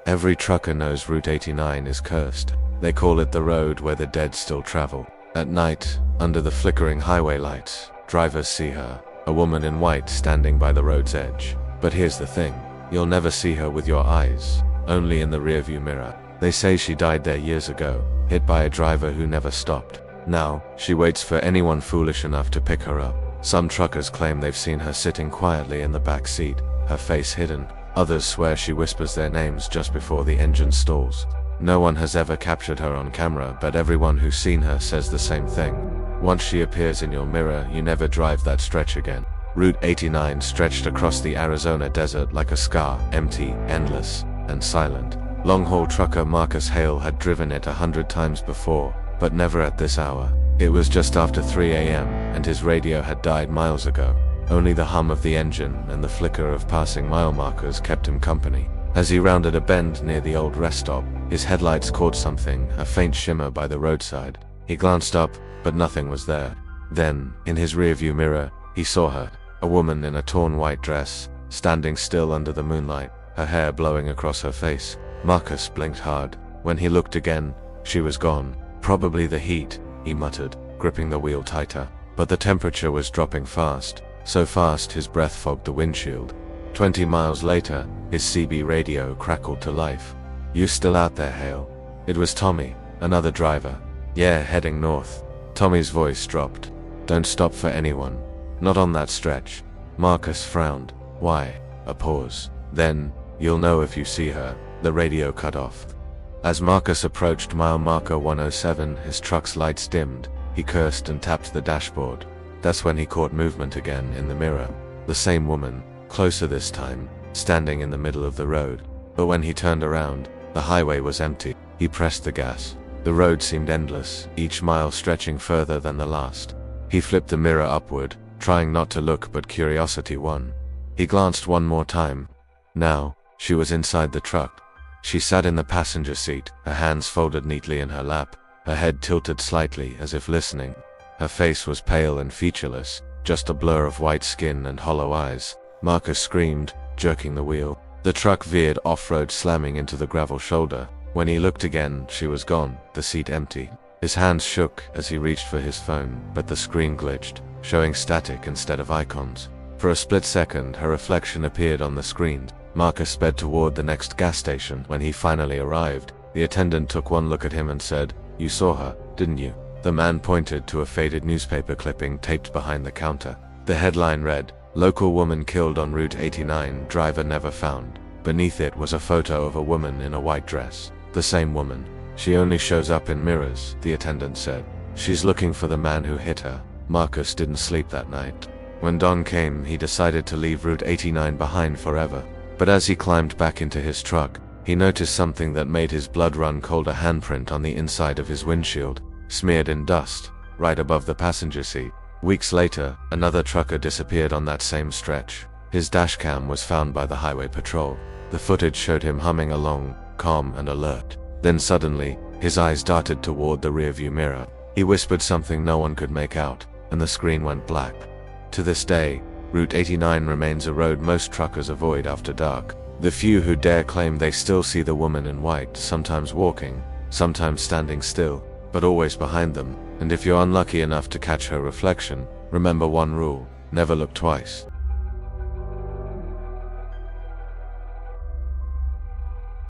Every trucker knows Route 89 is cursed. They call it the road where the dead still travel. At night, under the flickering highway lights, drivers see her, a woman in white standing by the road's edge. But here's the thing, you'll never see her with your eyes, only in the rearview mirror. They say she died there years ago, hit by a driver who never stopped. Now, she waits for anyone foolish enough to pick her up. Some truckers claim they've seen her sitting quietly in the back seat, her face hidden. Others swear she whispers their names just before the engine stalls. No one has ever captured her on camera, but everyone who's seen her says the same thing. Once she appears in your mirror, you never drive that stretch again. Route 89 stretched across the Arizona desert like a scar, empty, endless, and silent. Long-haul trucker Marcus Hale had driven it 100 times before, but never at this hour. It was just after 3 a.m., and his radio had died miles ago. Only the hum of the engine and the flicker of passing mile markers kept him company. As he rounded a bend near the old rest stop, his headlights caught something, a faint shimmer by the roadside. He glanced up, but nothing was there. Then, in his rearview mirror, he saw her, a woman in a torn white dress, standing still under the moonlight, her hair blowing across her face. Marcus blinked hard. When he looked again, she was gone. Probably the heat, he muttered, gripping the wheel tighter. But the temperature was dropping fast, so fast his breath fogged the windshield. 20 miles later, his CB radio crackled to life. "You still out there, Hale?" It was Tommy, another driver. "Yeah, heading north." Tommy's voice dropped. "Don't stop for anyone. Not on that stretch." Marcus frowned. "Why?" A pause. Then, "You'll know if you see her." The radio cut off. As Marcus approached mile marker 107, his truck's lights dimmed. He cursed and tapped the dashboard. That's when he caught movement again in the mirror. The same woman, closer this time, standing in the middle of the road. But when he turned around, the highway was empty. He pressed the gas. The road seemed endless, each mile stretching further than the last. He flipped the mirror upward, trying not to look, but curiosity won. He glanced one more time. Now, she was inside the truck. She sat in the passenger seat, her hands folded neatly in her lap, her head tilted slightly as if listening. Her face was pale and featureless, just a blur of white skin and hollow eyes. Marcus screamed, jerking the wheel. The truck veered off-road, slamming into the gravel shoulder. When he looked again, she was gone, the seat empty. His hands shook as he reached for his phone, but the screen glitched, showing static instead of icons. For a split second, her reflection appeared on the screen. Marcus sped toward the next gas station. When he finally arrived, the attendant took one look at him and said, "You saw her, didn't you?" The man pointed to a faded newspaper clipping taped behind the counter. The headline read, "Local woman killed on Route 89, driver never found." Beneath it was a photo of a woman in a white dress. The same woman. "She only shows up in mirrors," the attendant said. "She's looking for the man who hit her." Marcus didn't sleep that night. When dawn came, he decided to leave Route 89 behind forever. But as he climbed back into his truck, he noticed something that made his blood run cold: a handprint on the inside of his windshield, smeared in dust, right above the passenger seat. Weeks later, another trucker disappeared on that same stretch. His dashcam was found by the highway patrol. The footage showed him humming along, calm and alert. Then suddenly, his eyes darted toward the rearview mirror. He whispered something no one could make out, and the screen went black. To this day, Route 89 remains a road most truckers avoid after dark. The few who dare claim they still see the woman in white, sometimes walking, sometimes standing still, but always behind them. And if you're unlucky enough to catch her reflection, remember one rule: never look twice.